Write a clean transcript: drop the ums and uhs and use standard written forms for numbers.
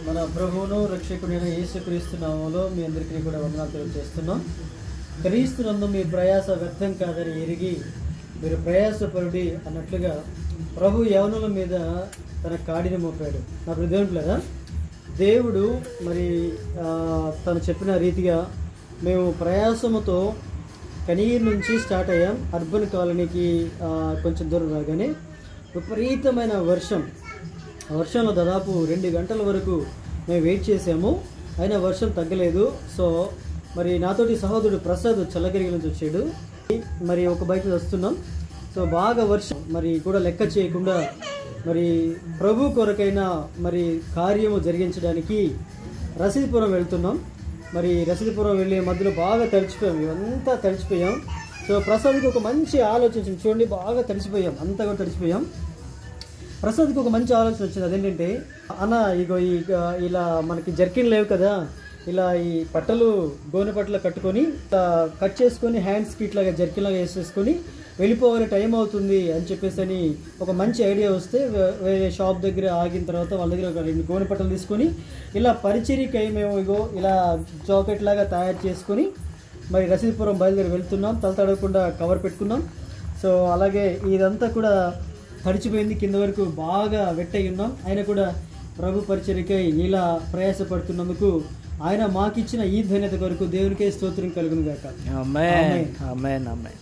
మన ప్రభువును రక్షకుడైన యేసుక్రీస్తు నామములో మీ అందరికీ కూడా వందనాలు తెలియజేస్తున్నాం. క్రీస్తునందు మీ ప్రయాస వ్యర్థం కాదని ఎరిగి మీరు ప్రయాసపరుడి అన్నట్లుగా ప్రభు యవనుల మీద తన కాడిని మోపాడు. నా హృదయంలో దేవుడు మరి తను చెప్పిన రీతిగా మేము ప్రయాసముతో కనీర్ నుంచి స్టార్ట్ అయ్యాం. అర్బన్ కాలనీకి కొంచెం దూరం రాగానే విపరీతమైన వర్షంలో దాదాపు 2 గంటల వరకు మేము వెయిట్ చేసాము. అయినా వర్షం తగ్గలేదు. సో మరి నాతోటి సహోదరుడు ప్రసాద్ చల్లగిరి నుంచి వచ్చాడు. మరి ఒక బైక్ వస్తున్నాం. సో బాగా వర్షం మరి కూడా లెక్క చేయకుండా మరి ప్రభు కొరకైనా మరి కార్యము జరిగించడానికి రసీదుపురం వెళ్తున్నాం. మరి రసీదుపురం వెళ్ళే మధ్యలో బాగా తడిచిపోయాం, ఇవంతా తడిచిపోయాం. సో ప్రసాద్కి ఒక మంచి ఆలోచన చూడండి, బాగా తడిచిపోయాం, అంతా కూడా తడిచిపోయాం. ప్రసాద్కి ఒక మంచి ఆలోచన వచ్చింది. అదేంటంటే, అన్న ఇగో ఇలా మనకి జర్కిన్ లేవు కదా, ఇలా ఈ పట్టలు గోనె పట్టలు కట్టుకొని కట్ చేసుకొని హ్యాండ్స్కి ఇట్లాగా జర్కిన్ లాగా వేసేసుకొని వెళ్ళిపోవాలి, టైం అవుతుంది అని చెప్పేసి అని ఒక మంచి ఐడియా వస్తే వేరే షాప్ దగ్గర ఆగిన తర్వాత వాళ్ళ దగ్గర ఒక 2 గోనె పట్టలు తీసుకొని ఇలా పరిచర్యకై మేము ఇగో ఇలా జాకెట్ లాగా తయారు చేసుకొని మరి రసీదుపురం బయలుదేరి వెళ్తున్నాం. తల తడవకుండా కవర్ పెట్టుకున్నాం. సో అలాగే ఇదంతా కూడా తడిచిపోయింది, కింద వరకు బాగా వెట్టయి ఉన్నాం. ఆయన కూడా ప్రభు పరిచర్యకై ఇలా ప్రయాసపడుతున్నందుకు ఆయన మాకిచ్చిన ఈ ధన్యత కొరకు దేవునికే స్తోత్రం కలుగును గాక. ఆమేన్ ఆమేన్ ఆమేన్.